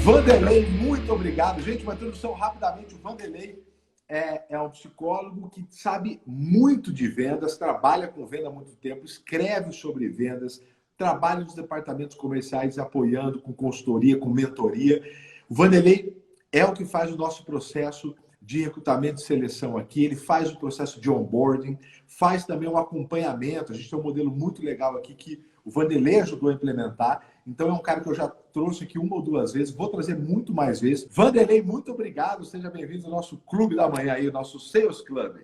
Vanderlei, muito obrigado. Gente, uma introdução rapidamente. O Vanderlei é um psicólogo que sabe muito de vendas, trabalha com venda há muito tempo, escreve sobre vendas, trabalha nos departamentos comerciais apoiando com consultoria, com mentoria. O Vanderlei é o que faz o nosso processo de recrutamento e seleção aqui, ele faz o processo de onboarding, faz também um acompanhamento. A gente tem um modelo muito legal aqui que o Vanderlei ajudou a implementar. Então é um cara que eu já trouxe aqui uma ou duas vezes, vou trazer muito mais vezes. Vanderlei, muito obrigado, seja bem-vindo ao nosso clube da manhã aí, o nosso Sales Club.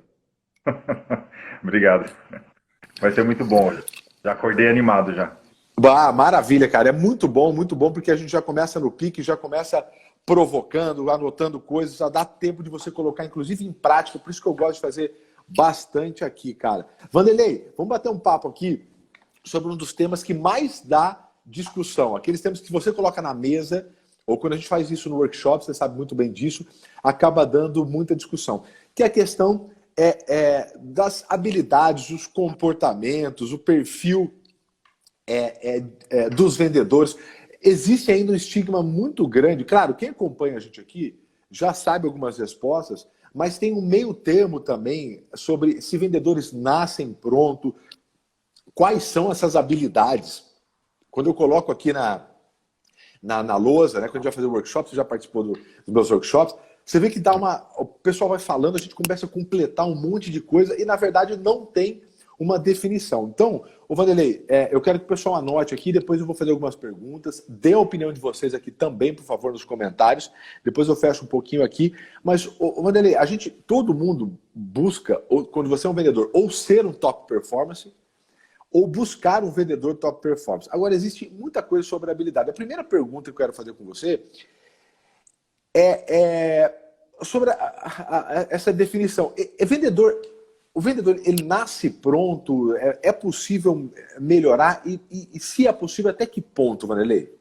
Obrigado. Vai ser muito bom. Já acordei animado já. Ah, maravilha, cara. É muito bom, porque a gente já começa no pique, já começa provocando, anotando coisas, já dá tempo de você colocar, inclusive, em prática. Por isso que eu gosto de fazer bastante aqui, cara. Vanderlei, vamos bater um papo aqui sobre um dos temas que mais dá discussão. Aqueles temas que você coloca na mesa, ou quando a gente faz isso no workshop, você sabe muito bem disso, acaba dando muita discussão. Que é a questão das habilidades, os comportamentos, o perfil dos vendedores. Existe ainda um estigma muito grande. Claro, quem acompanha a gente aqui já sabe algumas respostas, mas tem um meio termo também sobre se vendedores nascem pronto, quais são essas habilidades. Quando eu coloco aqui na lousa, né, quando a gente vai fazer o workshop, você já participou dos meus workshops, você vê que o pessoal vai falando, a gente começa a completar um monte de coisa e, na verdade, não tem uma definição. Então, Vanderlei, eu quero que o pessoal anote aqui, depois eu vou fazer algumas perguntas, dê a opinião de vocês aqui também, por favor, nos comentários, depois eu fecho um pouquinho aqui, mas, Vanderlei, todo mundo busca, quando você é um vendedor, ou ser um top performance, ou buscar um vendedor top performance. Agora, existe muita coisa sobre a habilidade. A primeira pergunta que eu quero fazer com você é sobre essa definição. O vendedor, ele nasce pronto? É possível melhorar? E se é possível, até que ponto, Vanderlei?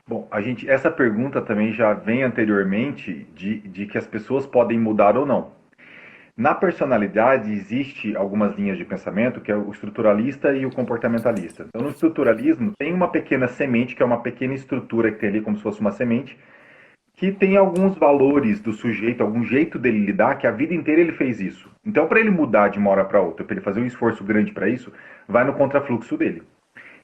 Bom, essa pergunta também já vem anteriormente de que as pessoas podem mudar ou não. Na personalidade, existe algumas linhas de pensamento, que é o estruturalista e o comportamentalista. Então, no estruturalismo, tem uma pequena semente, que é uma pequena estrutura que tem ali como se fosse uma semente, que tem alguns valores do sujeito, algum jeito dele lidar, que a vida inteira ele fez isso. Então, para ele mudar de uma hora para outra, para ele fazer um esforço grande para isso, vai no contrafluxo dele.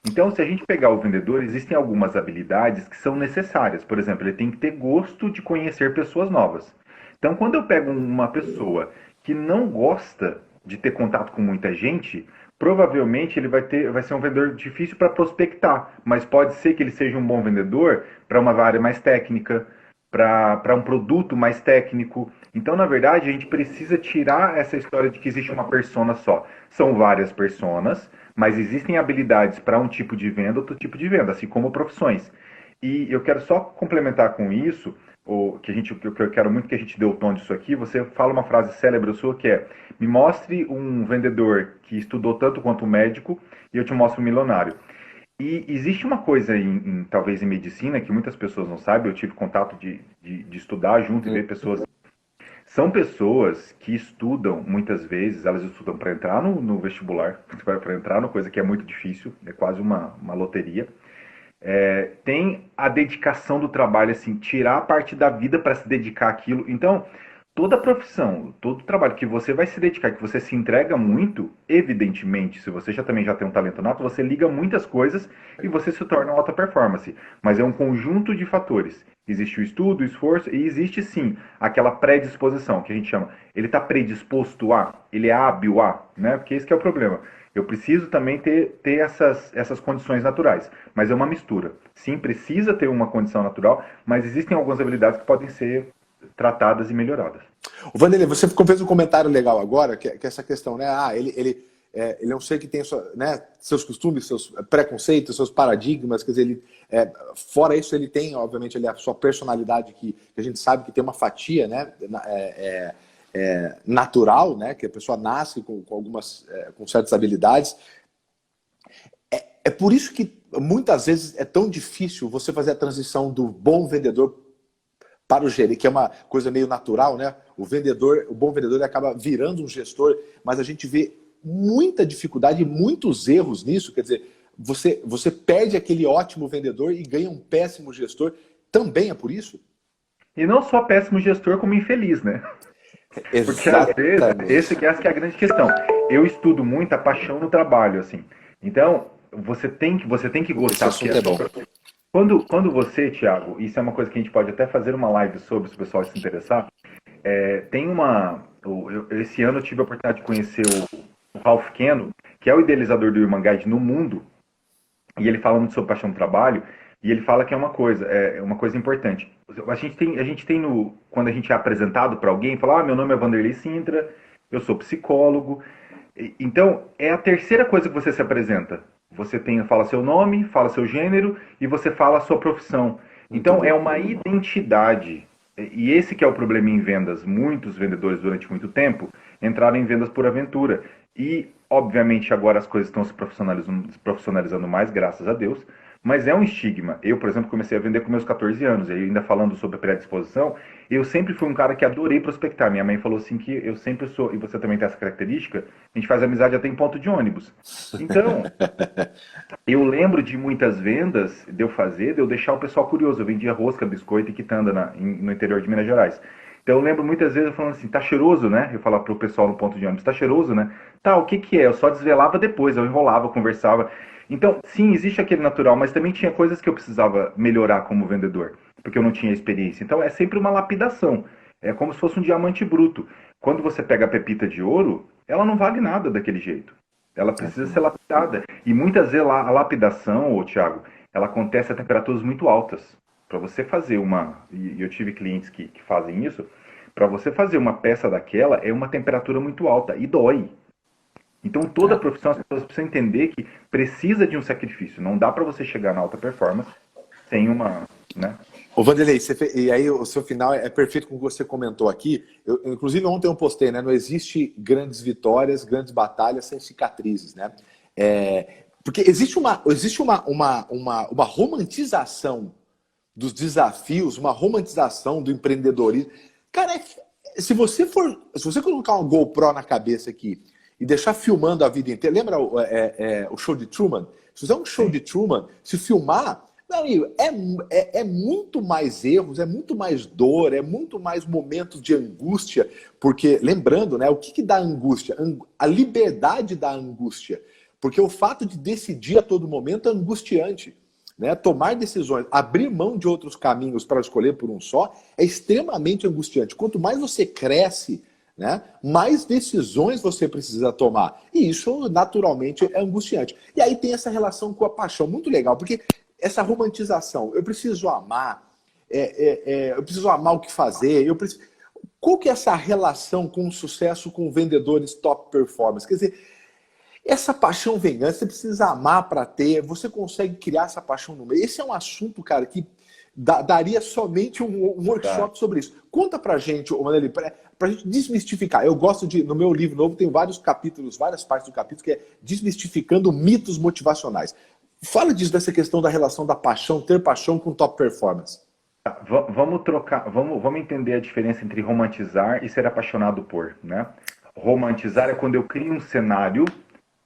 Então, se a gente pegar o vendedor, existem algumas habilidades que são necessárias. Por exemplo, ele tem que ter gosto de conhecer pessoas novas. Então, quando eu pego uma pessoa que não gosta de ter contato com muita gente, provavelmente ele vai ser um vendedor difícil para prospectar, mas pode ser que ele seja um bom vendedor para uma área mais técnica, para um produto mais técnico. Então, na verdade, a gente precisa tirar essa história de que existe uma persona só. São várias personas, mas existem habilidades para um tipo de venda, outro tipo de venda, assim como profissões. E eu quero só complementar com isso, que eu quero muito que a gente dê o tom disso aqui. Você fala uma frase célebre sua que é: me mostre um vendedor que estudou tanto quanto um médico e eu te mostro um milionário. E existe uma coisa talvez em medicina que muitas pessoas não sabem. Eu tive contato de estudar junto e ver pessoas. São pessoas que estudam, muitas vezes, elas estudam para entrar no vestibular, para entrar numa coisa que é muito difícil, é quase uma loteria. Tem a dedicação do trabalho, assim, tirar a parte da vida para se dedicar àquilo. Então, toda profissão, todo trabalho que você vai se dedicar, que você se entrega muito, evidentemente, se você também já tem um talento nato, você liga muitas coisas e você se torna uma alta performance. Mas é um conjunto de fatores. Existe o estudo, o esforço e existe sim aquela predisposição que a gente chama. Ele está predisposto a, ele é hábil a, né? Porque esse que é o problema. Eu preciso também ter essas condições naturais, mas é uma mistura. Sim, precisa ter uma condição natural, mas existem algumas habilidades que podem ser tratadas e melhoradas. O Vanderlei, você fez um comentário legal agora, que é essa questão, né? Ele é um ser que tem seus costumes, seus preconceitos, seus paradigmas, quer dizer, fora isso ele tem, obviamente, a sua personalidade, que a gente sabe que tem uma fatia, né? Natural, né? Que a pessoa nasce com certas habilidades. É por isso que muitas vezes é tão difícil você fazer a transição do bom vendedor para o gerente, que é uma coisa meio natural, né? O bom vendedor, ele acaba virando um gestor, mas a gente vê muita dificuldade e muitos erros nisso. Quer dizer, você perde aquele ótimo vendedor e ganha um péssimo gestor também é por isso? E não só péssimo gestor, como infeliz, né? Porque às vezes, essa que é a grande questão. Eu estudo muito a paixão no trabalho, assim. Então, você tem que gostar. Esse assunto é bom. Quando você, Thiago, isso é uma coisa que a gente pode até fazer uma live sobre, se o pessoal se interessar, tem esse ano eu tive a oportunidade de conhecer o Ralph Keno, que é o idealizador do Human Guide no mundo, e ele fala muito sobre paixão do trabalho, e ele fala que é uma coisa importante. A gente tem quando a gente é apresentado para alguém, fala, meu nome é Vanderlei Sintra, eu sou psicólogo. Então, é a terceira coisa que você se apresenta. Você fala seu nome, fala seu gênero e você fala a sua profissão. Então, é uma identidade. E esse que é o problema em vendas. Muitos vendedores, durante muito tempo, entraram em vendas por aventura. E, obviamente, agora as coisas estão se profissionalizando mais, graças a Deus. Mas é um estigma. Eu, por exemplo, comecei a vender com meus 14 anos. E ainda falando sobre predisposição, eu sempre fui um cara que adorei prospectar. Minha mãe falou assim que eu sempre sou, e você também tem essa característica, a gente faz amizade até em ponto de ônibus. Então, eu lembro de muitas vendas de eu deixar o pessoal curioso. Eu vendia rosca, biscoito e quitanda no interior de Minas Gerais. Então eu lembro muitas vezes eu falando assim, tá cheiroso, né? Eu falava pro pessoal no ponto de ônibus, tá cheiroso, né? Tá, o que que é? Eu só desvelava depois, eu enrolava, conversava. Então, sim, existe aquele natural, mas também tinha coisas que eu precisava melhorar como vendedor, porque eu não tinha experiência. Então, é sempre uma lapidação. É como se fosse um diamante bruto. Quando você pega a pepita de ouro, ela não vale nada daquele jeito. Ela precisa ser lapidada. E muitas vezes a lapidação, Thiago, ela acontece a temperaturas muito altas. Para você fazer e eu tive clientes que fazem isso, para você fazer uma peça daquela, é uma temperatura muito alta e dói. Então, toda profissão, as pessoas precisam entender que precisa de um sacrifício. Não dá para você chegar na alta performance sem uma, né? Ô, Vanderlei, e aí o seu final é perfeito com o que você comentou aqui. Inclusive, ontem eu postei, né? Não existe grandes vitórias, grandes batalhas sem cicatrizes, né? Porque existe uma romantização dos desafios, uma romantização do empreendedorismo. Cara, se você colocar uma GoPro na cabeça aqui e deixar filmando a vida inteira. Lembra o show de Truman? Se fizer um show de Truman, se filmar, meu amigo, é muito mais erros, é muito mais dor, é muito mais momentos de angústia, porque, lembrando, né, o que dá angústia? A liberdade da angústia. Porque o fato de decidir a todo momento é angustiante. Né? Tomar decisões, abrir mão de outros caminhos para escolher por um só, é extremamente angustiante. Quanto mais você cresce, né, mais decisões você precisa tomar. E isso, naturalmente, é angustiante. E aí tem essa relação com a paixão, muito legal, porque essa romantização, eu preciso amar, eu preciso amar o que fazer, Qual que é essa relação com o sucesso com vendedores top performance? Quer dizer, essa paixão vem antes, você precisa amar para ter, você consegue criar essa paixão no meio. Esse é um assunto, cara, que daria somente um workshop sobre isso. Conta pra gente, Vanderlei, pra gente desmistificar. Eu gosto no meu livro novo, tem vários capítulos, várias partes do capítulo, que é Desmistificando Mitos Motivacionais. Fala disso, dessa questão da relação da paixão, ter paixão com top performance. Vamos entender a diferença entre romantizar e ser apaixonado por, né? Romantizar é quando eu crio um cenário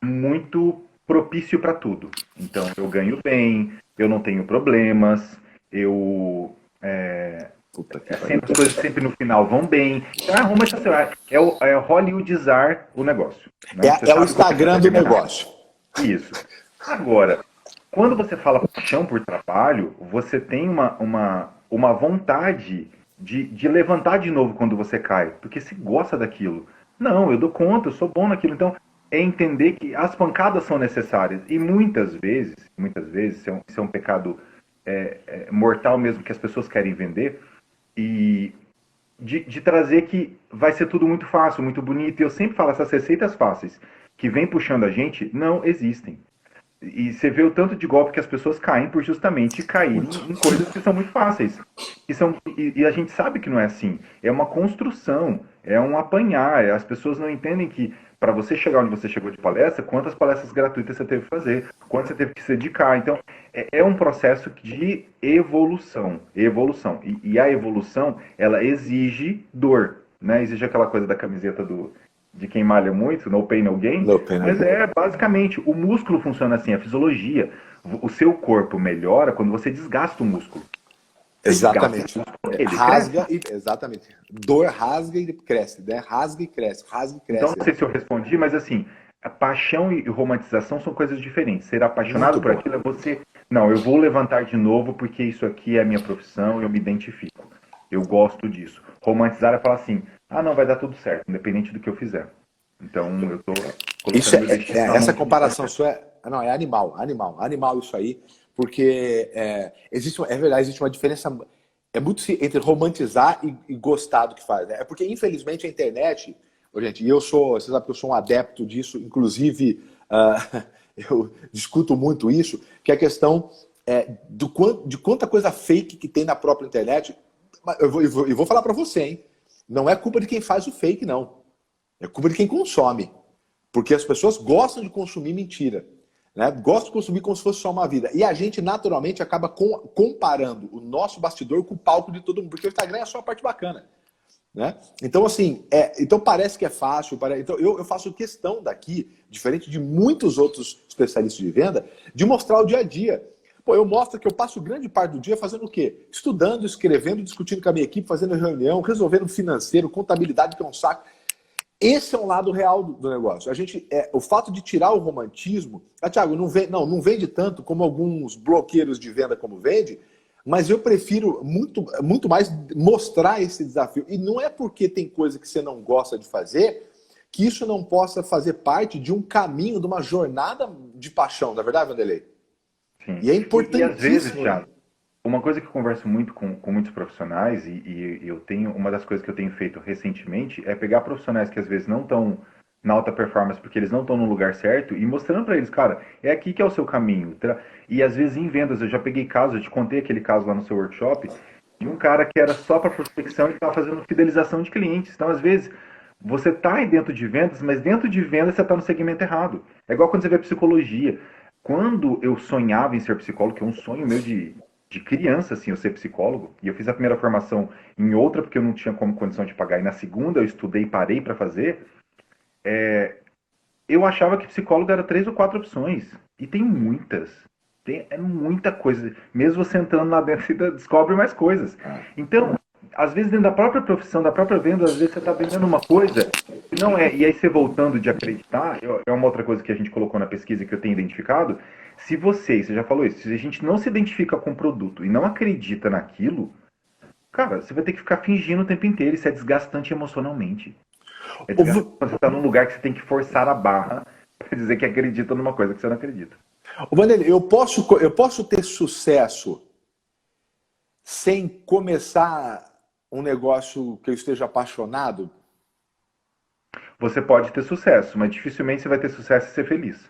muito propício para tudo. Então, eu ganho bem, eu não tenho problemas, as coisas sempre no final vão bem. Então, é hollywoodizar o negócio. Né? É o Instagram do negócio. Isso. Agora, quando você fala paixão por trabalho, você tem uma vontade de levantar de novo quando você cai, porque você gosta daquilo. Não, eu dou conta, eu sou bom naquilo. Então, é entender que as pancadas são necessárias. E muitas vezes, isso é um pecado mortal mesmo, que as pessoas querem vender, e de trazer que vai ser tudo muito fácil, muito bonito. E eu sempre falo, essas receitas fáceis que vem puxando a gente, não existem. E você vê o tanto de golpe que as pessoas caem por justamente caírem em coisas que são muito fáceis. E a gente sabe que não é assim. É uma construção, é um apanhar. As pessoas não entendem que para você chegar onde você chegou de palestra, quantas palestras gratuitas você teve que fazer, quanto você teve que se dedicar. Então, é um processo de evolução. E a evolução, ela exige dor. Né? Exige aquela coisa da camiseta de quem malha muito, no pain, no gain. Mas basicamente, o músculo funciona assim, a fisiologia. O seu corpo melhora quando você desgasta o músculo. Exatamente. Ele Rasga cresce. e. Exatamente. Dor rasga e cresce, né? Rasga e cresce, rasga e Então, cresce. não sei se eu respondi, mas assim, a paixão e romantização são coisas diferentes. Ser Muito apaixonado por bom. aquilo é você, não, eu vou levantar de novo porque isso aqui é a minha profissão, eu me identifico. Eu gosto disso. Romantizar é falar assim, ah, não, vai dar tudo certo, independente do que eu fizer. Então, eu tô Isso colocando meu destino na mão essa de quem sabe. comparação sua não, é animal isso aí, porque existe, é verdade, existe uma diferença entre romantizar e gostar do que faz. Né? É porque, infelizmente, a internet, ô, gente, e você sabe que eu sou um adepto disso, inclusive eu discuto muito isso, que é a questão de quanta coisa fake que tem na própria internet. Eu vou falar para você, hein? Não é culpa de quem faz o fake, não. É culpa de quem consome. Porque as pessoas gostam de consumir mentira. Né? Gostam de consumir como se fosse só uma vida. E a gente, naturalmente, acaba comparando o nosso bastidor com o palco de todo mundo. Porque o Instagram é só a parte bacana. Né? Então, assim, então parece que é fácil. Então, eu faço questão daqui, diferente de muitos outros especialistas de venda, de mostrar o dia a dia. Pô, eu mostro que eu passo grande parte do dia fazendo o quê? Estudando, escrevendo, discutindo com a minha equipe, fazendo reunião, resolvendo financeiro, contabilidade, que é um saco. Esse é um lado real do negócio. O fato de tirar o romantismo, Thiago, não vende tanto como alguns bloqueiros de venda como vende, mas eu prefiro muito mais mostrar esse desafio. E não é porque tem coisa que você não gosta de fazer que isso não possa fazer parte de um caminho, de uma jornada de paixão, não é verdade, Vanderlei? Sim. E é E às vezes, importantíssimo. Thiago, uma coisa que eu converso muito com muitos profissionais, e eu tenho, uma das coisas que eu tenho feito recentemente é pegar profissionais que às vezes não estão na alta performance porque eles não estão no lugar certo e mostrando para eles, cara, é aqui que é o seu caminho. E às vezes em vendas, eu já peguei casos, eu te contei aquele caso lá no seu workshop, de um cara que era só para prospecção e estava fazendo fidelização de clientes. Então, às vezes, você tá aí dentro de vendas, mas dentro de vendas você está no segmento errado. É igual quando você vê psicologia. Quando eu sonhava em ser psicólogo, que é um sonho meu de criança, assim, eu ser psicólogo, e eu fiz a primeira formação em outra porque eu não tinha como condição de pagar, e na segunda eu estudei e parei para fazer, eu achava que psicólogo era 3 ou 4 opções, e tem muitas. É muita coisa. Mesmo você entrando lá dentro, você descobre mais coisas. Então, às vezes dentro da própria profissão, da própria venda, às vezes você está vendendo uma coisa que não é. E aí você voltando de acreditar, é uma outra coisa que a gente colocou na pesquisa que eu tenho identificado. Se você já falou isso, se a gente não se identifica com o produto e não acredita naquilo, cara, você vai ter que ficar fingindo o tempo inteiro. Isso é desgastante emocionalmente. É desgastante quando você está num lugar que você tem que forçar a barra para dizer que acredita numa coisa que você não acredita. Vanderlei, eu posso ter sucesso sem começar um negócio que eu esteja apaixonado? Você pode ter sucesso, mas dificilmente você vai ter sucesso e ser feliz.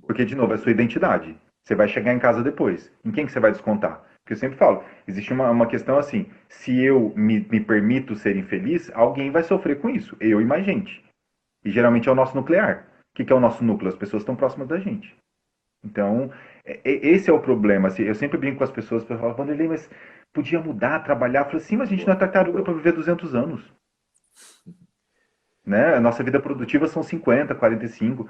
Porque, de novo, é a sua identidade. Você vai chegar em casa depois. Em quem que você vai descontar? Porque eu sempre falo, existe uma questão assim, se eu me permito ser infeliz, alguém vai sofrer com isso. Eu e mais gente. E geralmente é o nosso nuclear. O que é o nosso núcleo? As pessoas estão próximas da gente. Então, esse é o problema. Assim, eu sempre brinco com as pessoas, para falar, Vanderlei, mas podia mudar, trabalhar. Eu falo assim, mas a gente não é tartaruga para viver 200 anos. Né? A nossa vida produtiva são 50, 45.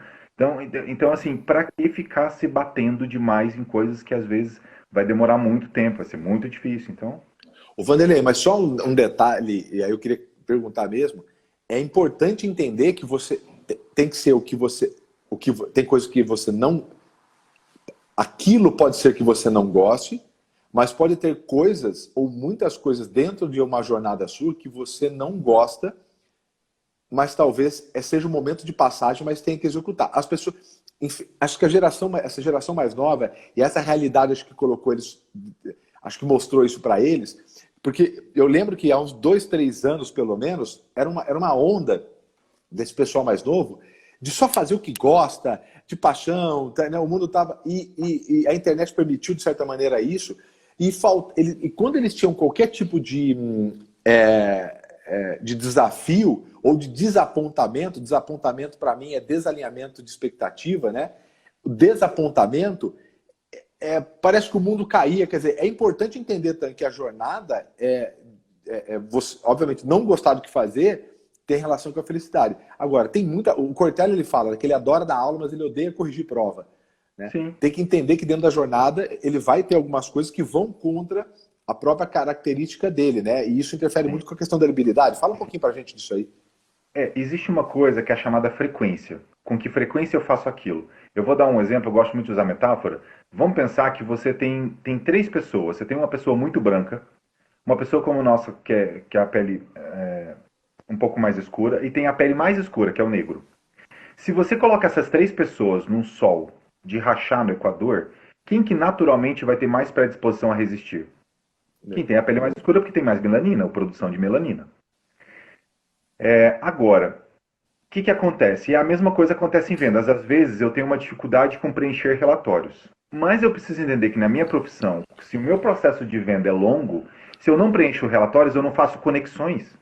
Então assim, para que ficar se batendo demais em coisas que às vezes vai demorar muito tempo, vai ser muito difícil. Então, O Vanderlei, mas só um detalhe, e aí eu queria perguntar mesmo, é importante entender que você tem que ser tem coisas que você não, aquilo pode ser que você não goste, mas pode ter coisas ou muitas coisas dentro de uma jornada sua que você não gosta, mas talvez seja um momento de passagem, mas tem que executar. As pessoas, enfim, acho que essa geração mais nova e essa realidade acho que colocou eles, acho que mostrou isso para eles, porque eu lembro que há uns 2, 3 anos pelo menos era uma onda desse pessoal mais novo de só fazer o que gosta, de paixão, né? O mundo estava e a internet permitiu de certa maneira isso e quando eles tinham qualquer tipo de desafio ou de desapontamento para mim é desalinhamento de expectativa, né? O desapontamento parece que o mundo caía, quer dizer, é importante entender também que a jornada você, obviamente, não gostar do que fazer tem relação com a felicidade. Agora, tem o Cortella ele fala que ele adora dar aula, mas ele odeia corrigir prova. né? Sim. Tem que entender que dentro da jornada ele vai ter algumas coisas que vão contra a própria característica dele, né? E isso interfere muito com a questão da habilidade. Fala um pouquinho pra gente disso aí. Existe uma coisa que é a chamada frequência. Com que frequência eu faço aquilo? Eu vou dar um exemplo, eu gosto muito de usar metáfora. Vamos pensar que você tem três pessoas. Você tem uma pessoa muito branca, uma pessoa como a nossa, que é a pele um pouco mais escura, e tem a pele mais escura, que é o negro. Se você coloca essas três pessoas num sol de rachar no Equador, quem que naturalmente vai ter mais predisposição a resistir? Quem tem a pele mais escura porque tem mais melanina, ou produção de melanina. Agora, o que acontece? E a mesma coisa acontece em vendas. Às vezes eu tenho uma dificuldade com preencher relatórios. Mas eu preciso entender que na minha profissão, se o meu processo de venda é longo, se eu não preencho relatórios, eu não faço conexões.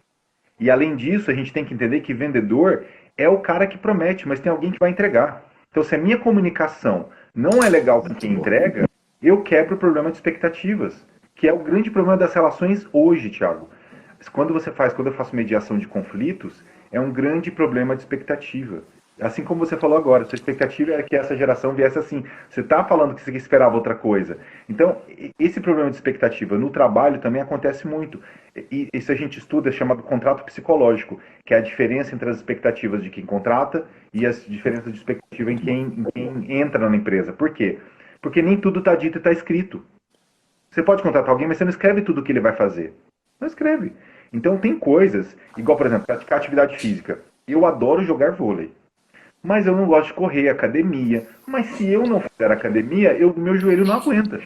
E além disso, a gente tem que entender que vendedor é o cara que promete, mas tem alguém que vai entregar. Então, se a minha comunicação não é legal com quem entrega, eu quebro o problema de expectativas, que é o grande problema das relações hoje, Thiago. Quando eu faço mediação de conflitos, é um grande problema de expectativa. Assim como você falou agora, sua expectativa é que essa geração viesse assim. Você está falando que você esperava outra coisa. Então, esse problema de expectativa no trabalho também acontece muito. E isso a gente estuda, é chamado contrato psicológico, que é a diferença entre as expectativas de quem contrata e as diferenças de expectativa em quem entra na empresa. Por quê? Porque nem tudo está dito e está escrito. Você pode contratar alguém, mas você não escreve tudo o que ele vai fazer. Não escreve. Então tem coisas, igual, por exemplo, praticar atividade física. Eu adoro jogar vôlei. Mas eu não gosto de correr, academia. Mas se eu não fizer academia, meu joelho não aguenta.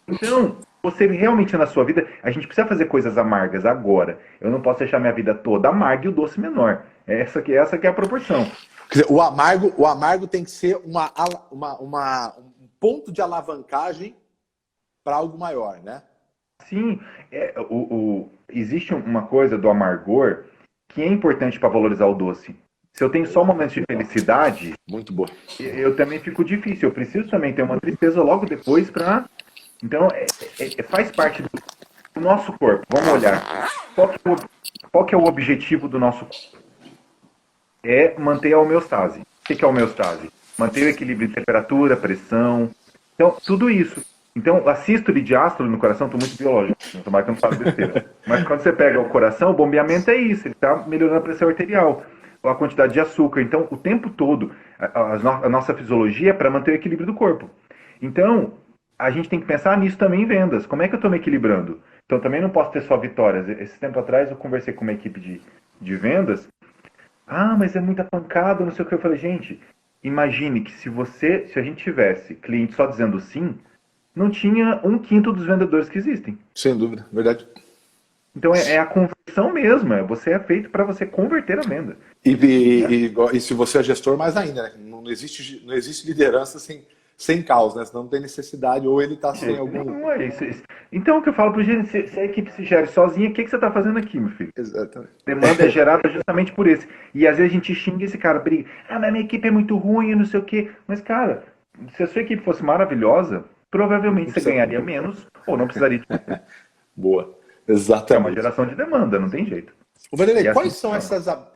Então, você realmente na sua vida, a gente precisa fazer coisas amargas agora. Eu não posso deixar minha vida toda amarga e o doce menor. Essa que é a proporção. Quer dizer, o amargo tem que ser um ponto de alavancagem para algo maior, né? Sim, existe uma coisa do amargor que é importante para valorizar o doce. Se eu tenho só momentos de felicidade, muito boa. Eu também fico difícil. Eu preciso também ter uma tristeza logo depois para. Então, faz parte do nosso corpo. Vamos olhar. Qual que é o objetivo do nosso corpo? É manter a homeostase. O que é a homeostase? Manter o equilíbrio de temperatura, pressão. Então, tudo isso. Então, a sístole e diástole no coração, estou muito biológico. Tomara que eu não falo besteira. Mas quando você pega o coração, o bombeamento é isso. Ele está melhorando a pressão arterial, a quantidade de açúcar. Então, o tempo todo, a nossa fisiologia é para manter o equilíbrio do corpo. Então, a gente tem que pensar nisso também em vendas. Como é que eu estou me equilibrando? Então, também não posso ter só vitórias. Esse tempo atrás, eu conversei com uma equipe de vendas. Ah, mas é muita pancada, não sei o que. Eu falei, gente, imagine que se a gente tivesse cliente só dizendo sim, não tinha 1/5 dos vendedores que existem. Sem dúvida, verdade. Então é a conversão mesmo, você é feito para você converter a venda. E se você é gestor, mais ainda, né? Não existe liderança sem caos, né? Senão não tem necessidade, ou ele está sem algum... Não é isso. Então o que eu falo para o gerente, se a equipe se gere sozinha, o que você está fazendo aqui, meu filho? Exatamente. Demanda é gerada justamente por esse. E às vezes a gente xinga esse cara, briga. Ah, mas minha equipe é muito ruim, não sei o quê. Mas, cara, se a sua equipe fosse maravilhosa, provavelmente você ganharia menos ou não precisaria de você. Boa. Exatamente. É uma geração de demanda, não tem jeito. Vanderlei, assim,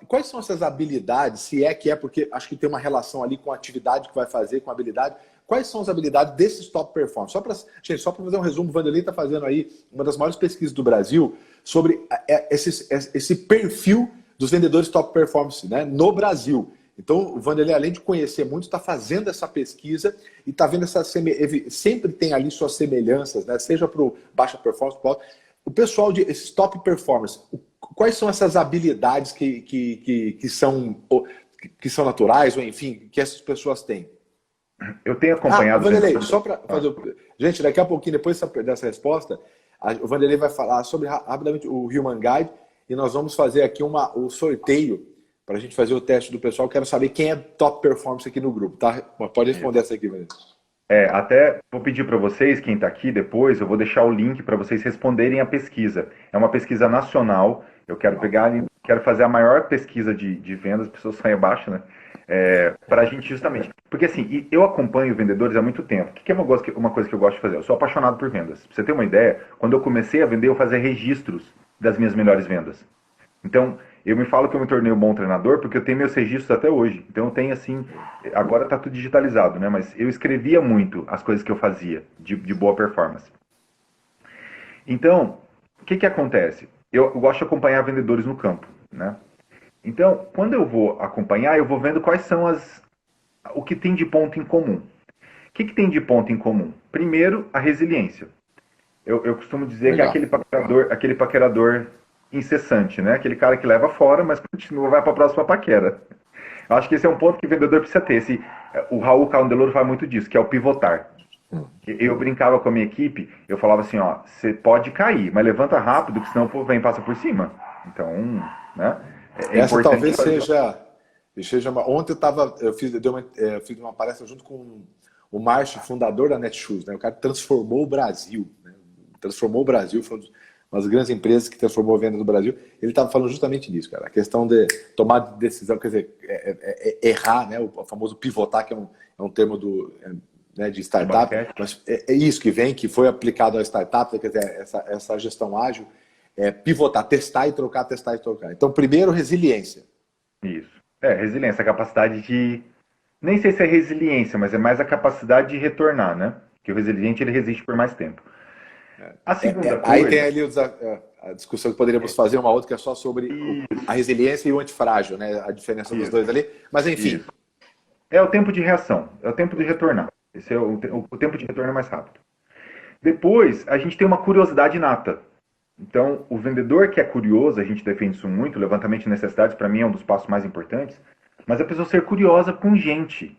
quais são essas habilidades, se é que é, porque acho que tem uma relação ali com a atividade que vai fazer, com a habilidade. Quais são as habilidades desses top performers? Só para fazer um resumo, o Vanderlei está fazendo aí uma das maiores pesquisas do Brasil sobre esse perfil dos vendedores top performance, né, no Brasil. Então, o Vanderlei, além de conhecer muito, está fazendo essa pesquisa e está vendo sempre tem ali suas semelhanças, né? Seja para o baixa performance, pro alto. O pessoal esses top performers, quais são essas habilidades que são naturais, ou enfim, que essas pessoas têm? Eu tenho acompanhado... Vanderlei, só para fazer... Gente, daqui a pouquinho, depois dessa resposta, o Vanderlei vai falar sobre rapidamente o Human Guide e nós vamos fazer aqui o sorteio para a gente fazer o teste do pessoal. Quero saber quem é top performance aqui no grupo, tá? Pode responder essa aqui, Vanderlei. Até vou pedir para vocês, quem está aqui depois, eu vou deixar o link para vocês responderem a pesquisa. É uma pesquisa nacional, eu quero quero fazer a maior pesquisa de vendas, as pessoas saem abaixo, né? Para a gente justamente... Porque assim, eu acompanho vendedores há muito tempo. O que é uma coisa que eu gosto de fazer? Eu sou apaixonado por vendas. Pra você ter uma ideia, quando eu comecei a vender, eu fazia registros das minhas melhores vendas. Então, Eu me falo que eu me tornei um bom treinador porque eu tenho meus registros até hoje. Então eu tenho assim, agora está tudo digitalizado, né? Mas eu escrevia muito as coisas que eu fazia de boa performance. Então, o que que acontece? Eu gosto de acompanhar vendedores no campo, né? Então, quando eu vou acompanhar, eu vou vendo quais são o que tem de ponto em comum. O que que tem de ponto em comum? Primeiro, a resiliência. Eu costumo dizer que é Legal. aquele paquerador incessante, né? Aquele cara que leva fora, mas continua, vai para a próxima paquera. Eu acho que esse é um ponto que o vendedor precisa ter. O Raul Candeloro fala muito disso, que é o pivotar. Eu brincava com a minha equipe, eu falava assim, ó, você pode cair, mas levanta rápido, que senão o povo vem e passa por cima. Então, né? É Essa importante talvez fazer. seja ontem eu fiz uma palestra junto com o Márcio, fundador da Netshoes, né? O cara transformou o Brasil, né? Transformou o Brasil, foi uma das grandes empresas que transformou a venda do Brasil. Ele estava falando justamente disso, cara. A questão de tomar decisão, quer dizer, errar, né? O famoso pivotar, que é um termo né, de startup, mas é isso que vem, que foi aplicado a startup, quer dizer, essa gestão ágil, pivotar, testar e trocar, testar e trocar. Então, primeiro, resiliência. Isso. Resiliência, a capacidade de. Nem sei se é resiliência, mas é mais a capacidade de retornar, né? Que o resiliente ele resiste por mais tempo. A segunda Aí tem coisa. ali a discussão que poderíamos fazer, uma outra que é só sobre a resiliência e o antifrágil, né? A diferença dos Isso, dois ali. Mas, enfim. isso. É o tempo de reação, é o tempo de retornar. Esse é o tempo de retorno é mais rápido. Depois, a gente tem uma curiosidade inata. Então, o vendedor que é curioso, a gente defende isso muito, o levantamento de necessidades para mim é um dos passos mais importantes, mas a pessoa ser curiosa com gente.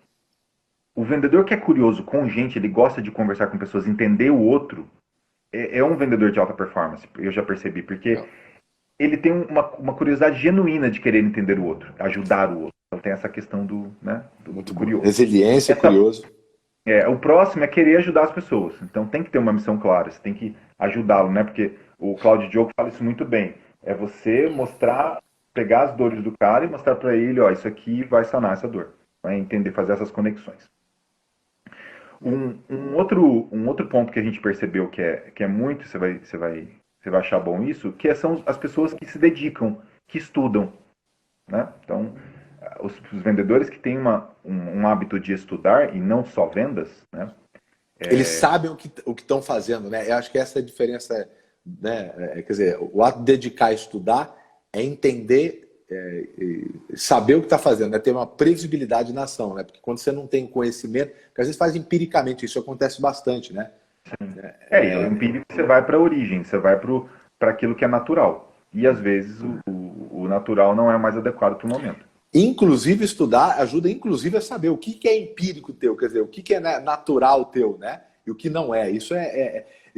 O vendedor que é curioso com gente, ele gosta de conversar com pessoas, entender o outro, é um vendedor de alta performance, eu já percebi, porque ele tem uma curiosidade genuína de querer entender o outro, ajudar o outro. Então tem essa questão Muito do bom. curioso. Resiliência, curioso. O próximo é querer ajudar as pessoas. Então tem que ter uma missão clara, você tem que ajudá-lo, né? Porque o Claudio Diogo fala isso muito bem. É você mostrar, pegar as dores do cara e mostrar para ele, ó, isso aqui vai sanar essa dor. Vai entender, fazer essas conexões. Um outro ponto que a gente percebeu que é muito, você vai achar bom isso, que são as pessoas que se dedicam, que estudam, né? Então, os vendedores que têm um hábito de estudar e não só vendas, né? Eles sabem o que estão fazendo, né? Eu acho que essa é a diferença, né? Quer dizer, o ato de dedicar a estudar é entender, saber o que está fazendo, né? Ter uma previsibilidade na ação, né? Porque quando você não tem conhecimento, porque às vezes faz empiricamente, isso acontece bastante, né? E o empírico você vai para a origem, você vai para aquilo que é natural. E às vezes o natural não é mais adequado para o momento. Inclusive, estudar ajuda, inclusive, a saber o que é empírico teu, quer dizer, o que é natural teu, né? E o que não é. Isso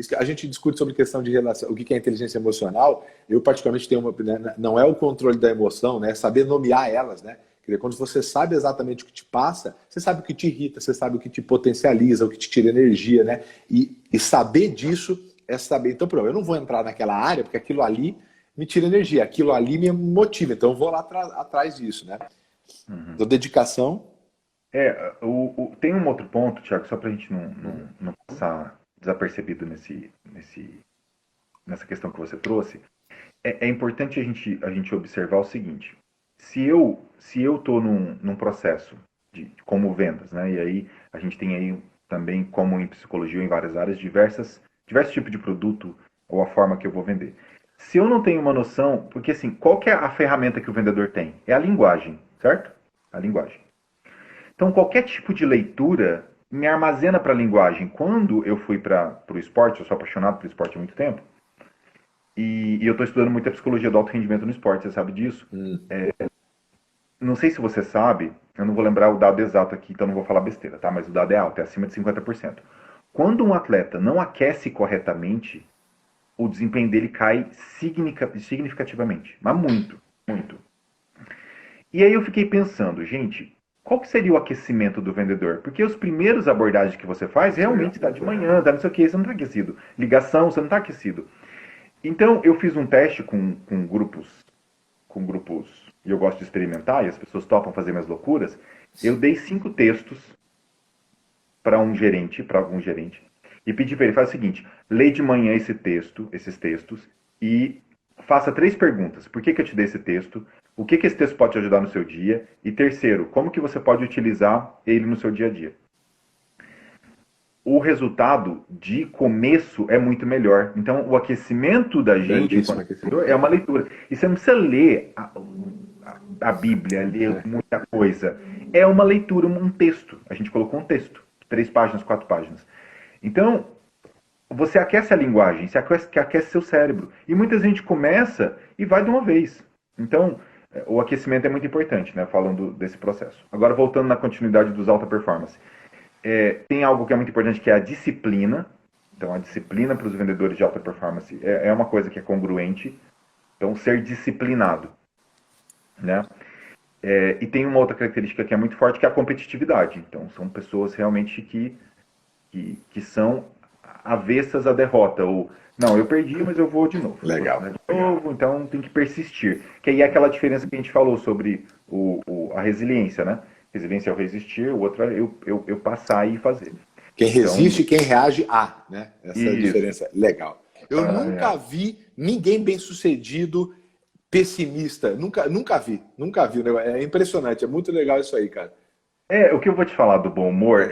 que a gente discute sobre questão de relação, o que é inteligência emocional. Eu, particularmente, tenho né, não é o controle da emoção, né? É saber nomear elas, né? Quer dizer, quando você sabe exatamente o que te passa, você sabe o que te irrita, você sabe o que te potencializa, o que te tira energia, né? E saber disso é saber. Então, eu não vou entrar naquela área, porque aquilo ali me tira energia, aquilo ali me motiva, então eu vou lá atrás disso, né? Da dedicação. Tem um outro ponto, Thiago, só para a gente não passar desapercebido nessa questão que você trouxe. É importante a gente observar o seguinte: se eu estou num processo como vendas, né? E aí a gente tem aí também, como em psicologia, em várias áreas, diversos tipos de produto ou a forma que eu vou vender. Se eu não tenho uma noção, porque assim, qual que é a ferramenta que o vendedor tem? É a linguagem, certo? A linguagem. Então, qualquer tipo de leitura me armazena para a linguagem. Quando eu fui para o esporte, eu sou apaixonado por esporte há muito tempo, e eu estou estudando muito a psicologia do alto rendimento no esporte, você sabe disso? Não sei se você sabe, eu não vou lembrar o dado exato aqui, então não vou falar besteira, tá? Mas o dado é alto, é acima de 50%. Quando um atleta não aquece corretamente, o desempenho dele cai significativamente. Mas muito, muito. E aí eu fiquei pensando, gente, qual que seria o aquecimento do vendedor? Porque os primeiros abordagens que você faz, realmente está de manhã, tá não sei o que, você não está aquecido. Ligação, você não está aquecido. Então eu fiz um teste com grupos, e eu gosto de experimentar, e as pessoas topam fazer minhas loucuras. Eu dei 5 textos para algum gerente, e pedi para ele, faz o seguinte, lê de manhã esses textos, e faça 3 perguntas. Por que eu te dei esse texto? O que esse texto pode te ajudar no seu dia? E terceiro, como que você pode utilizar ele no seu dia a dia? O resultado de começo é muito melhor. Então, o aquecimento da gente, Belíssimo enquanto aquecimento. é uma leitura. E você não precisa ler a Bíblia, ler muita coisa. É uma leitura, um texto. A gente colocou um texto. 3 páginas, 4 páginas. Então, você aquece a linguagem, você aquece seu cérebro. E muita gente começa e vai de uma vez. Então, o aquecimento é muito importante, né? Falando desse processo. Agora, voltando na continuidade dos alta performance. Tem algo que é muito importante, que é a disciplina. Então, a disciplina para os vendedores de alta performance é uma coisa que é congruente. Então, ser disciplinado, né? E tem uma outra característica que é muito forte, que é a competitividade. Então, são pessoas realmente que são avessas à derrota. Ou, não, eu perdi, mas eu vou de novo. Legal. Vou de novo, então tem que persistir. Que aí é aquela diferença que a gente falou sobre a resiliência, né? Resiliência é o resistir, o outro é eu passar e fazer. Quem resiste e quem reage a, né? Essa é a Isso. diferença. Legal. Eu nunca vi ninguém bem-sucedido pessimista. Nunca vi. É impressionante. É muito legal isso aí, cara. O que eu vou te falar do bom humor,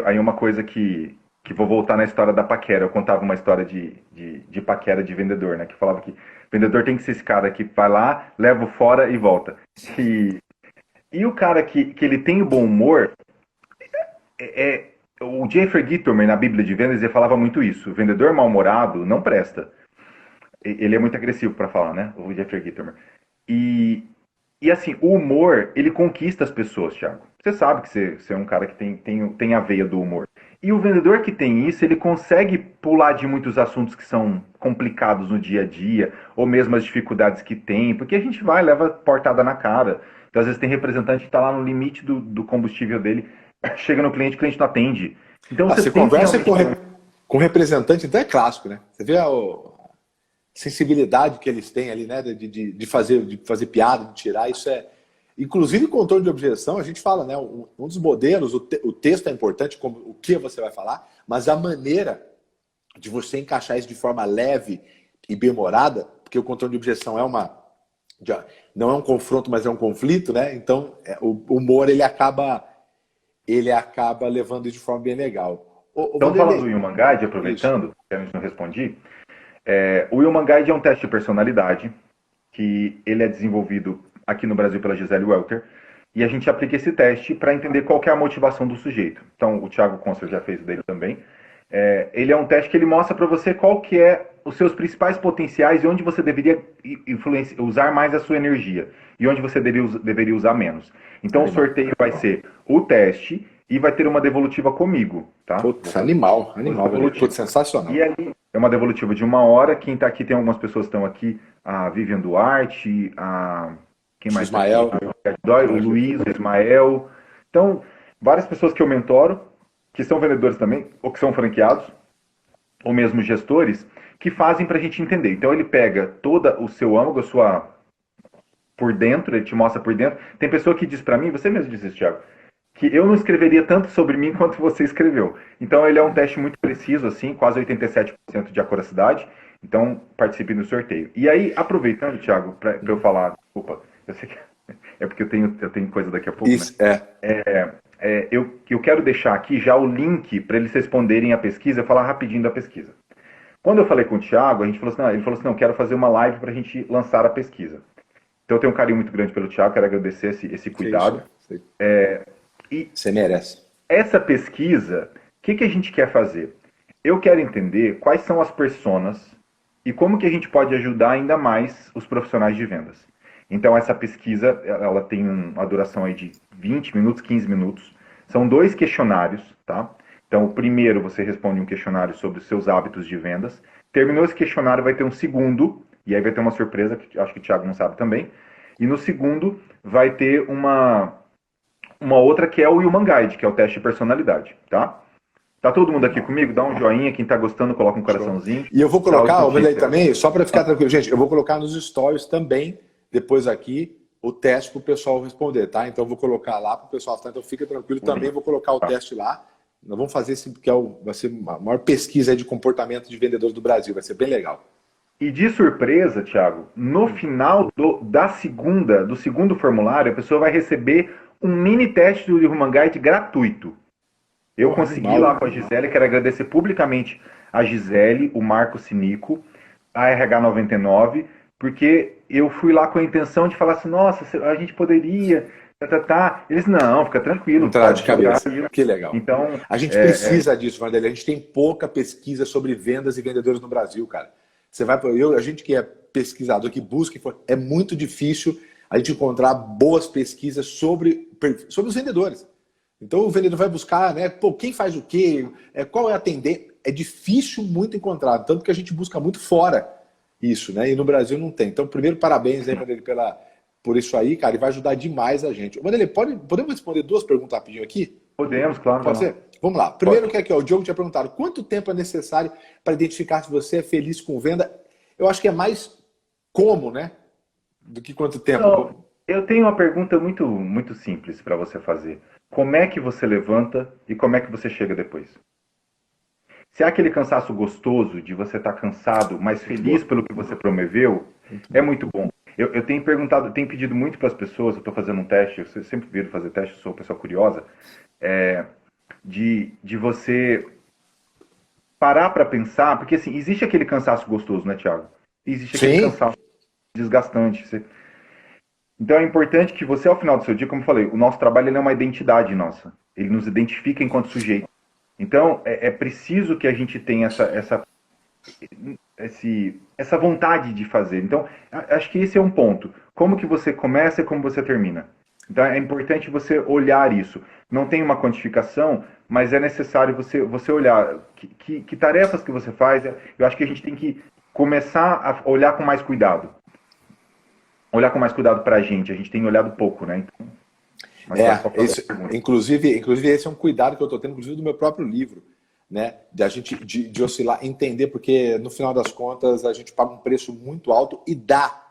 aí uma coisa que vou voltar na história da paquera. Eu contava uma história de paquera de vendedor, né? Que falava que vendedor tem que ser esse cara que vai lá, leva fora e volta. E o cara que ele tem o bom humor, o Jeffrey Gitomer, na Bíblia de Vendas, ele falava muito isso. O vendedor mal-humorado não presta. Ele é muito agressivo para falar, né? O Jeffrey Gitomer. E assim, o humor, ele conquista as pessoas, Thiago. Você sabe que você é um cara que tem a veia do humor. E o vendedor que tem isso, ele consegue pular de muitos assuntos que são complicados no dia a dia, ou mesmo as dificuldades que tem, porque a gente vai, leva portada na cara. Então, às vezes tem representante que está lá no limite do combustível dele, chega no cliente, o cliente não atende. Então Você conversa com representante, então é clássico, né? Você vê a sensibilidade que eles têm ali, né? De fazer piada, de tirar, isso é. Inclusive, controle de objeção, a gente fala, né? Um dos modelos, o texto é importante, como o que você vai falar, mas a maneira de você encaixar isso de forma leve e bem-humorada, porque o controle de objeção não é um confronto, mas é um conflito, né? Então, o humor, ele acaba levando isso de forma bem legal. Então, falando do Human Guide, aproveitando, que a gente não respondi, o Human Guide é um teste de personalidade que ele é desenvolvido aqui no Brasil pela Gisele Welter, e a gente aplica esse teste para entender qual que é a motivação do sujeito. Então, o Thiago Concer já fez o dele também. Ele é um teste que ele mostra para você qual que é os seus principais potenciais e onde você deveria usar mais a sua energia e onde você deveria usar menos. Então, o sorteio vai ser o teste e vai ter uma devolutiva comigo, tá? Putz, animal. Putz, sensacional. E ali é uma devolutiva de 1 hora. Quem está aqui, tem algumas pessoas que estão aqui, a Vivian Duarte, quem mais? Ismael. O Luiz, o Ismael. Então, várias pessoas que eu mentoro, que são vendedores também, ou que são franqueados, ou mesmo gestores, que fazem para a gente entender. Então, ele pega todo o seu âmago, por dentro, ele te mostra por dentro. Tem pessoa que diz para mim, você mesmo disse isso, Thiago, que eu não escreveria tanto sobre mim quanto você escreveu. Então, ele é um teste muito preciso, assim, quase 87% de acuracidade. Então, participe do sorteio. E aí, aproveitando, Thiago, para eu falar, desculpa, eu sei que é porque eu tenho coisa daqui a pouco, isso, né? Eu quero deixar aqui já o link para eles responderem a pesquisa, eu falar rapidinho da pesquisa. Quando eu falei com o Thiago, ele falou assim, não, quero fazer uma live para a gente lançar a pesquisa. Então, eu tenho um carinho muito grande pelo Thiago, quero agradecer esse cuidado. E você merece. Essa pesquisa, o que a gente quer fazer? Eu quero entender quais são as personas e como que a gente pode ajudar ainda mais os profissionais de vendas. Então, essa pesquisa, ela tem uma duração aí de 20 minutos, 15 minutos. São 2 questionários, tá? Então, o primeiro, você responde um questionário sobre os seus hábitos de vendas. Terminou esse questionário, vai ter um segundo, e aí vai ter uma surpresa, que acho que o Thiago não sabe também. E no segundo, vai ter uma outra que é o Human Guide, que é o teste de personalidade, tá? Tá todo mundo aqui comigo? Dá um joinha, quem tá gostando, coloca um coraçãozinho. E eu vou colocar, também, só para ficar tranquilo, gente, eu vou colocar nos stories também, depois aqui, o teste para o pessoal responder, tá? Então eu vou colocar lá para o pessoal, então fica tranquilo, também vou colocar o teste lá. Nós vamos fazer esse, porque vai ser a maior pesquisa de comportamento de vendedores do Brasil, vai ser bem legal. E de surpresa, Thiago, no final do segundo formulário, a pessoa vai receber um mini teste do Human Guide gratuito. Eu Porra, consegui animal. lá com a Gisele, quero agradecer publicamente a Gisele, o Marco Sinico, a RH99, porque eu fui lá com a intenção de falar assim, nossa, a gente poderia, Eles, não, fica tranquilo, Entrar de pode ficar. cabeça. Que legal. Então, A gente precisa disso, Vanderlei. A gente tem pouca pesquisa sobre vendas e vendedores no Brasil, cara. Você vai, a gente que é pesquisador, que busca, é muito difícil a gente encontrar boas pesquisas sobre os vendedores. Então o vendedor vai buscar, né? Pô, quem faz o quê? Qual é a tendência? É difícil muito encontrar, tanto que a gente busca muito fora isso, né? E no Brasil não tem. Então, primeiro, parabéns aí, Vanderlei, por isso aí, cara, e vai ajudar demais a gente. Vanderlei, podemos responder duas perguntas rapidinho aqui? podemos, claro. Pode ser? Vamos lá. Primeiro, que aqui, ó, o Diogo tinha perguntado quanto tempo é necessário para identificar se você é feliz com venda. Eu acho que é mais como, né? Do que quanto tempo. Não, eu tenho uma pergunta muito, muito simples para você fazer. Como é que você levanta e como é que você chega depois? Se há aquele cansaço gostoso de você estar cansado, mas feliz pelo que você promoveu, é muito bom. Eu tenho perguntado, tenho pedido muito para as pessoas, eu estou fazendo um teste, eu sempre viro fazer teste, eu sou uma pessoa curiosa, de você parar para pensar, porque assim, existe aquele cansaço gostoso, né, Thiago? Existe aquele cansaço desgastante. Então é importante que você, ao final do seu dia, como eu falei, o nosso trabalho ele é uma identidade nossa. Ele nos identifica enquanto sujeito. Então é preciso que a gente tenha essa vontade de fazer. Então acho que esse é um ponto. Como que você começa e como você termina. Então é importante você olhar isso. Não tem uma quantificação, mas é necessário você olhar que tarefas que você faz. Eu acho que a gente tem que começar a olhar com mais cuidado. Olhar com mais cuidado para a gente tem olhado pouco, né? Então, inclusive esse é um cuidado que eu estou tendo, inclusive do meu próprio livro, né? De oscilar, entender, porque no final das contas a gente paga um preço muito alto e dá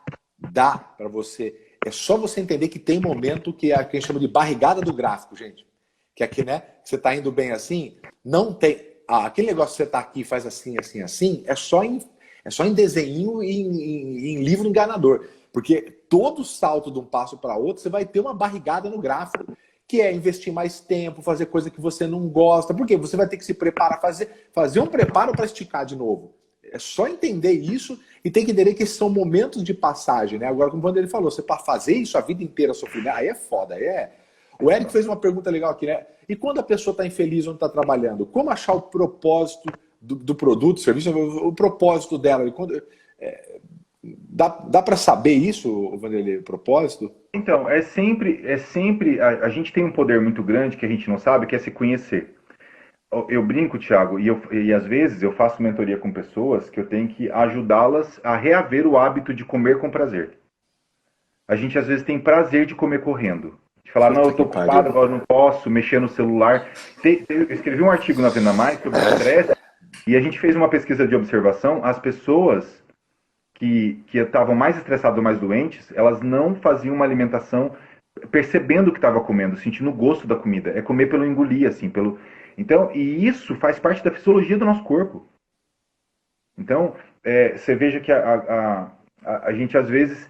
para você. É só você entender que tem momento que a gente chama de barrigada do gráfico, gente. Que aqui, né? Você está indo bem assim, não tem. Aquele negócio que você está aqui e faz assim, assim, assim, é só em desenho e em livro enganador. Porque todo salto de um passo para outro, você vai ter uma barrigada no gráfico, que é investir mais tempo, fazer coisa que você não gosta. Por quê? Você vai ter que se preparar, fazer um preparo para esticar de novo. É só entender isso e tem que entender que esses são momentos de passagem, né? Agora, como o Vanderlei falou, você para fazer isso a vida inteira sofrer, aí é foda, aí é... O Eric fez uma pergunta legal aqui, né? E quando a pessoa está infeliz onde está trabalhando, como achar o propósito do produto, do serviço, o propósito dela? Dá para saber isso, Vanderlei, o propósito? Então, é sempre a gente tem um poder muito grande que a gente não sabe, que é se conhecer. Eu brinco, Thiago, e às vezes eu faço mentoria com pessoas que eu tenho que ajudá-las a reaver o hábito de comer com prazer. A gente às vezes tem prazer de comer correndo. De falar, não, eu tô ocupado, agora não posso mexer no celular. Eu escrevi um artigo na Venda Mais sobre estresse e a gente fez uma pesquisa de observação. As pessoas que estavam mais estressadas ou mais doentes, elas não faziam uma alimentação percebendo o que estava comendo, sentindo o gosto da comida. É comer pelo engolir, assim, Então, e isso faz parte da fisiologia do nosso corpo. Então, você veja que a gente às vezes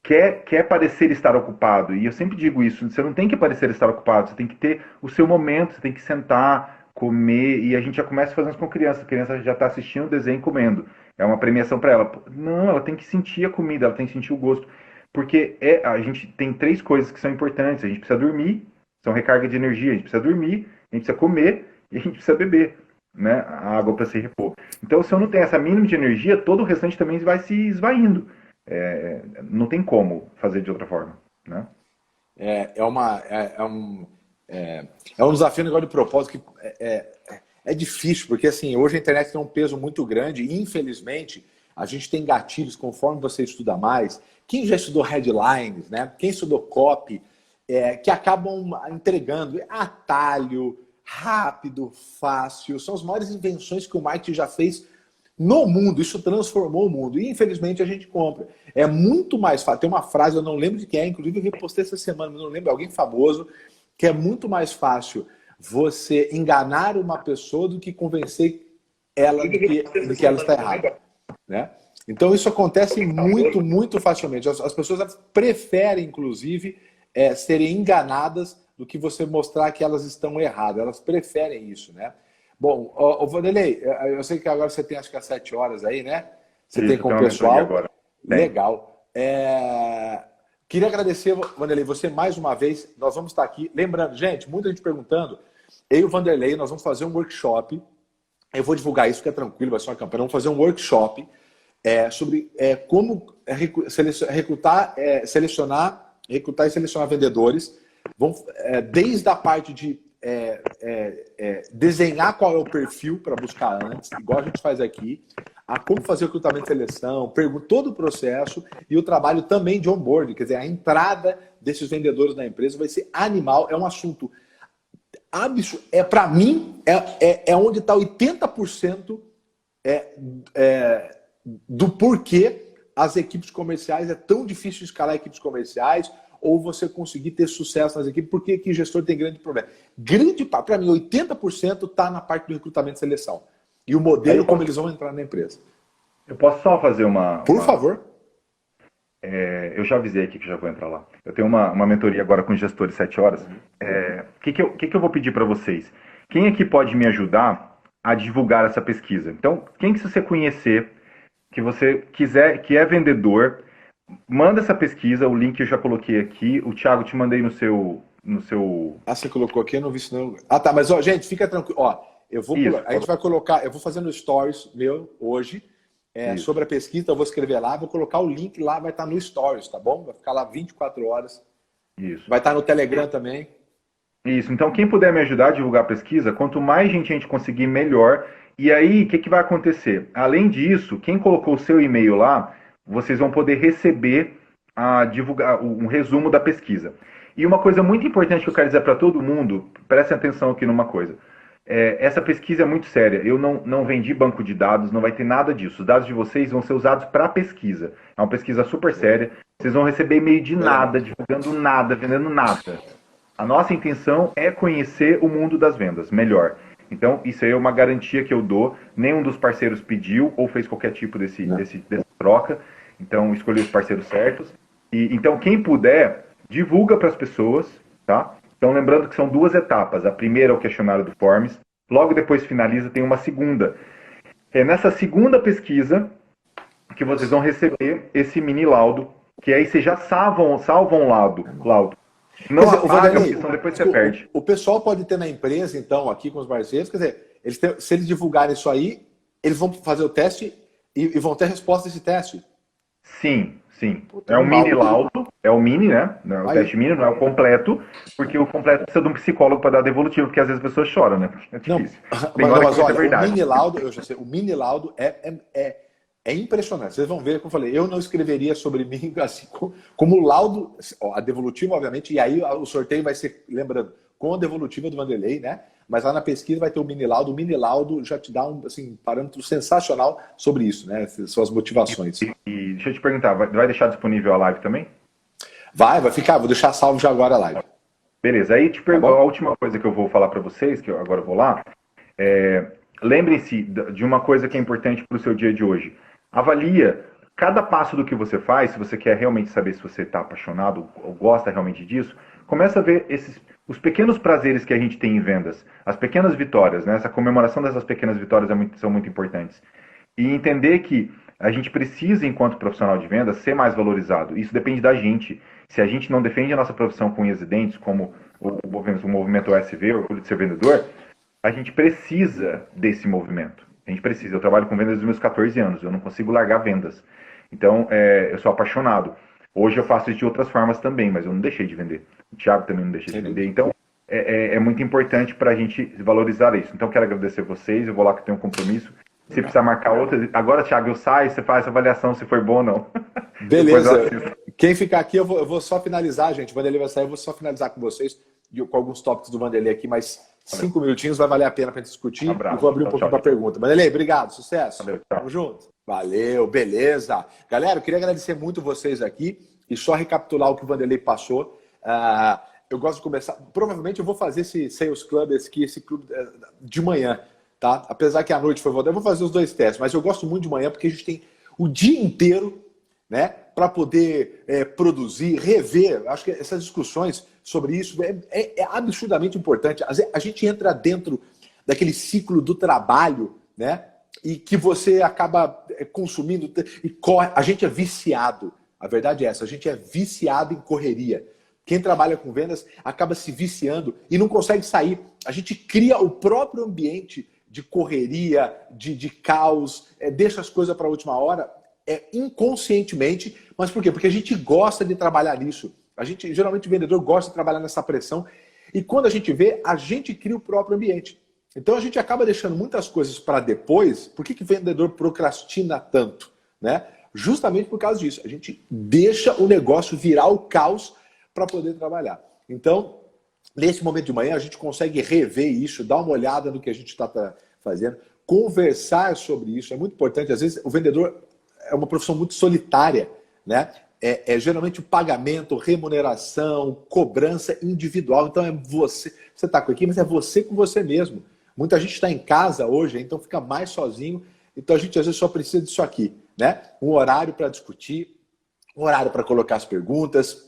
quer parecer estar ocupado, e eu sempre digo isso, você não tem que parecer estar ocupado, você tem que ter o seu momento, você tem que sentar, comer, e a gente já começa fazendo isso com criança já está assistindo o desenho e comendo, é uma premiação para ela. Não, ela tem que sentir a comida, ela tem que sentir o gosto, porque a gente tem 3 coisas que são importantes, a gente precisa dormir, são recarga de energia, a gente precisa dormir, a gente precisa comer, e a gente precisa beber, né, a água para se repor. Então, se eu não tenho essa mínima de energia, todo o restante também vai se esvaindo. Não tem como fazer de outra forma, né? É um desafio, um negócio de propósito que é difícil, porque assim, hoje a internet tem um peso muito grande e, infelizmente, a gente tem gatilhos conforme você estuda mais. Quem já estudou headlines, né? Quem estudou copy, que acabam entregando atalho, rápido, fácil. São as maiores invenções que o marketing já fez no mundo. Isso transformou o mundo. E, infelizmente, a gente compra. É muito mais fácil. Tem uma frase, eu não lembro de quem é, inclusive eu repostei essa semana, mas não lembro, alguém famoso, que é muito mais fácil você enganar uma pessoa do que convencer ela de que ela está errada. Né? Então isso acontece muito, muito facilmente. As pessoas elas preferem, inclusive, serem enganadas do que você mostrar que elas estão erradas. Elas preferem isso, né? Bom, Vanderlei, eu sei que agora você tem acho que às 7 horas aí, né? Você tem com o pessoal. Agora. Legal. Queria agradecer, Vanderlei, você mais uma vez. Nós vamos estar aqui. Lembrando, gente, muita gente perguntando. Eu e o Vanderlei, nós vamos fazer um workshop. Eu vou divulgar isso, que é tranquilo, vai ser uma campanha. Vamos fazer um workshop sobre como recrutar e selecionar vendedores. Vamos, desde a parte de desenhar qual é o perfil para buscar antes, igual a gente faz aqui, a como fazer o recrutamento e seleção, todo o processo e o trabalho também de onboarding, quer dizer, a entrada desses vendedores na empresa vai ser animal, é um assunto absurdo, para mim, onde está 80% do porquê as equipes comerciais é tão difícil escalar equipes comerciais ou você conseguir ter sucesso nas equipes, porque que gestor tem grande problema. Para mim, 80% está na parte do recrutamento e seleção. E o modelo como eles vão entrar na empresa. Eu posso só fazer Por favor. Eu já avisei aqui que já vou entrar lá. Eu tenho uma mentoria agora com gestores 7 horas. O que eu vou pedir para vocês? Quem aqui pode me ajudar a divulgar essa pesquisa? Então, quem que você conhecer, que você quiser, que é vendedor, manda essa pesquisa, o link eu já coloquei aqui. O Thiago, te mandei no seu... Você colocou aqui, eu não vi isso não. Tá, mas gente, fica tranquilo. A gente vai colocar, eu vou fazer no Stories meu hoje, sobre a pesquisa, eu vou escrever lá, vou colocar o link lá, vai estar no Stories, tá bom? Vai ficar lá 24 horas. Isso. Vai estar no Telegram também. Isso, então quem puder me ajudar a divulgar a pesquisa, quanto mais gente a gente conseguir, melhor. E aí, o que vai acontecer? Além disso, quem colocou o seu e-mail lá, vocês vão poder receber um resumo da pesquisa. E uma coisa muito importante que eu quero dizer para todo mundo, prestem atenção aqui numa coisa. Essa pesquisa é muito séria. Eu não vendi banco de dados, não vai ter nada disso. Os dados de vocês vão ser usados para pesquisa. É uma pesquisa super séria. Vocês vão receber e-mail de nada, divulgando nada, vendendo nada. A nossa intenção é conhecer o mundo das vendas melhor. Então, isso aí é uma garantia que eu dou. Nenhum dos parceiros pediu ou fez qualquer tipo dessa troca. Então, escolhi os parceiros certos. Então, quem puder, divulga para as pessoas, tá? Então, lembrando que são 2 etapas. A primeira é o questionário do Forms. Logo depois finaliza, tem uma segunda. É nessa segunda pesquisa que vocês vão receber esse mini laudo, que aí vocês já salvam o laudo. Não apagam, porque senão depois você perde. O pessoal pode ter na empresa, então, aqui com os parceiros, quer dizer, se eles divulgarem isso aí, eles vão fazer o teste e vão ter resposta desse teste. Sim. É um mini laudo, é o mini, né? O teste mini, não é o completo, porque o completo precisa de um psicólogo para dar devolutivo, porque às vezes as pessoas choram, né? É difícil. Mas olha, o mini laudo, eu já sei, o mini laudo é impressionante. Vocês vão ver, como eu falei, eu não escreveria sobre mim assim, como o laudo, a devolutiva, obviamente, e aí o sorteio vai ser, lembrando, com a devolutiva do Vanderlei, né? Mas lá na pesquisa vai ter o mini laudo. O mini laudo já te dá um parâmetro sensacional sobre isso, né? Suas motivações. E deixa eu te perguntar, vai deixar disponível a live também? Vai ficar, vou deixar salvo já agora a live. Beleza, aí te pergunto, a última coisa que eu vou falar para vocês, que eu agora vou lá, lembrem-se de uma coisa que é importante para o seu dia de hoje. Avalia cada passo do que você faz, se você quer realmente saber se você está apaixonado ou gosta realmente disso, começa a ver os pequenos prazeres que a gente tem em vendas, as pequenas vitórias, né? Essa comemoração dessas pequenas vitórias são muito importantes. E entender que a gente precisa, enquanto profissional de vendas, ser mais valorizado. Isso depende da gente. Se a gente não defende a nossa profissão com unhas e dentes, como o movimento OSV, Orgulho de Ser Vendedor, a gente precisa desse movimento. A gente precisa. Eu trabalho com vendas desde os meus 14 anos. Eu não consigo largar vendas. Então, eu sou apaixonado. Hoje eu faço isso de outras formas também, mas eu não deixei de vender. O Thiago também não deixei de vender. Então, é muito importante para a gente valorizar isso. Então, quero agradecer vocês. Eu vou lá que eu tenho um compromisso. Se precisar marcar outra... Agora, Thiago, eu saio, você faz a avaliação se foi bom ou não. Beleza. Quem ficar aqui, eu vou só finalizar, gente. O Vanderlei vai sair, eu vou só finalizar com vocês, com alguns tópicos do Vanderlei aqui, mas 5 minutinhos vai valer a pena para a gente discutir. E vou abrir um pouquinho para a pergunta. Vanderlei, obrigado, sucesso. Valeu, tamo junto. Valeu, beleza. Galera, eu queria agradecer muito vocês aqui e só recapitular o que o Vanderlei passou. Eu gosto de começar... Provavelmente eu vou fazer esse Sales Club, esse clube de manhã, tá? Apesar que à noite foi voltar, eu vou fazer os 2 testes, mas eu gosto muito de manhã porque a gente tem o dia inteiro, né, para poder produzir, rever. Acho que essas discussões sobre isso é absurdamente importante. A gente entra dentro daquele ciclo do trabalho, né, e que você acaba consumindo e corre. A gente é viciado. A verdade é essa, a gente é viciado em correria. Quem trabalha com vendas acaba se viciando e não consegue sair. A gente cria o próprio ambiente de correria, de caos, deixa as coisas para a última hora, inconscientemente. Mas por quê? Porque a gente gosta de trabalhar nisso. Geralmente o vendedor gosta de trabalhar nessa pressão. E quando a gente vê, a gente cria o próprio ambiente. Então a gente acaba deixando muitas coisas para depois. Por que o vendedor procrastina tanto, né? Justamente por causa disso. A gente deixa o negócio virar o caos para poder trabalhar. Então, nesse momento de manhã, a gente consegue rever isso, dar uma olhada no que a gente está fazendo, conversar sobre isso. É muito importante. Às vezes, o vendedor é uma profissão muito solitária, né? Geralmente o pagamento, remuneração, cobrança individual. Então, você está com aqui, mas é você com você mesmo. Muita gente está em casa hoje, então fica mais sozinho. Então, a gente às vezes só precisa disso aqui, né? Um horário para discutir, um horário para colocar as perguntas,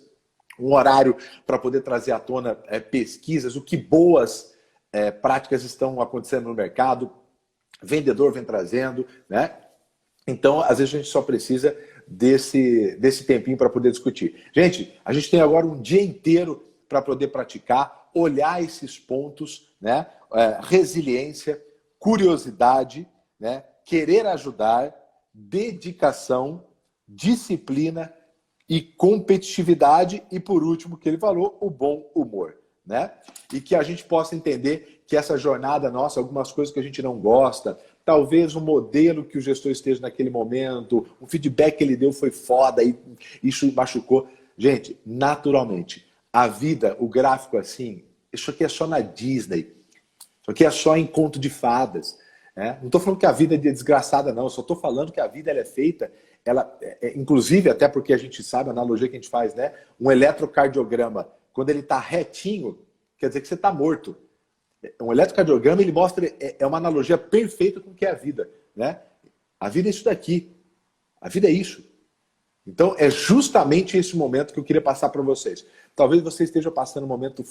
um horário para poder trazer à tona pesquisas, o que boas práticas estão acontecendo no mercado, vendedor vem trazendo, né? Então, às vezes a gente só precisa desse tempinho para poder discutir. Gente, a gente tem agora um dia inteiro para poder praticar, olhar esses pontos, né? Resiliência, curiosidade, né? Querer ajudar, dedicação, disciplina e competitividade e, por último, que ele falou, o bom humor, né? E que a gente possa entender que essa jornada nossa, algumas coisas que a gente não gosta, talvez um modelo que o gestor esteja naquele momento, o feedback que ele deu foi foda e isso machucou. Gente, naturalmente, a vida, o gráfico assim, isso aqui é só na Disney, isso aqui é só em conto de fadas. Não estou falando que a vida é desgraçada, não. Eu só estou falando que a vida ela é feita, inclusive, até porque a gente sabe, a analogia que a gente faz, né? Um eletrocardiograma, quando ele está retinho, quer dizer que você está morto. Um eletrocardiograma, ele mostra, é uma analogia perfeita com o que é a vida, né? A vida é isso daqui. A vida é isso. Então, é justamente esse momento que eu queria passar para vocês. Talvez você esteja passando um momento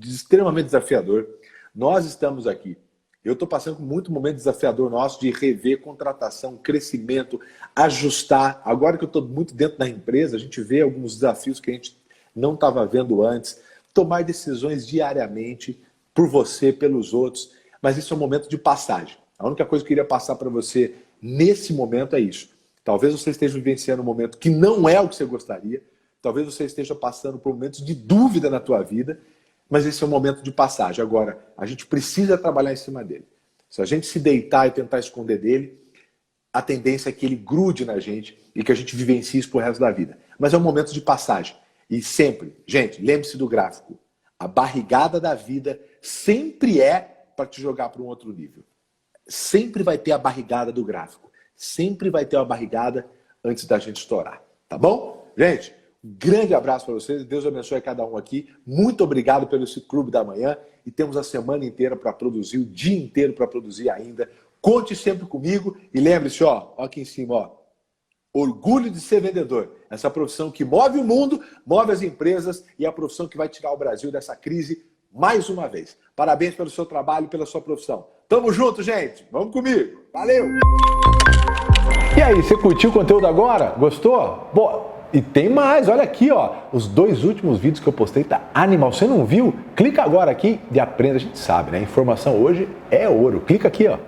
extremamente desafiador. Nós estamos aqui. Eu estou passando por muito momento desafiador nosso de rever contratação, crescimento, ajustar. Agora que eu estou muito dentro da empresa, a gente vê alguns desafios que a gente não estava vendo antes. Tomar decisões diariamente por você, pelos outros. Mas isso é um momento de passagem. A única coisa que eu queria passar para você nesse momento é isso. Talvez você esteja vivenciando um momento que não é o que você gostaria. Talvez você esteja passando por momentos de dúvida na tua vida. Mas esse é um momento de passagem. Agora, a gente precisa trabalhar em cima dele. Se a gente se deitar e tentar esconder dele, a tendência é que ele grude na gente e que a gente vivencie isso pro resto da vida. Mas é um momento de passagem. E sempre, gente, lembre-se do gráfico. A barrigada da vida sempre é para te jogar para um outro nível. Sempre vai ter a barrigada do gráfico. Sempre vai ter uma barrigada antes da gente estourar. Tá bom? Gente, um grande abraço para vocês. Deus abençoe a cada um aqui. Muito obrigado pelo esse Clube da Manhã. E temos a semana inteira para produzir, o dia inteiro para produzir ainda. Conte sempre comigo. E lembre-se, ó aqui em cima, ó. Orgulho de ser vendedor. Essa profissão que move o mundo, move as empresas e é a profissão que vai tirar o Brasil dessa crise mais uma vez. Parabéns pelo seu trabalho e pela sua profissão. Tamo junto, gente. Vamos comigo. Valeu! E aí, você curtiu o conteúdo agora? Gostou? Bom, e tem mais, olha aqui, ó. Os 2 últimos vídeos que eu postei tá animal. Você não viu? Clica agora aqui e aprenda. A gente sabe, né? Informação hoje é ouro. Clica aqui, ó.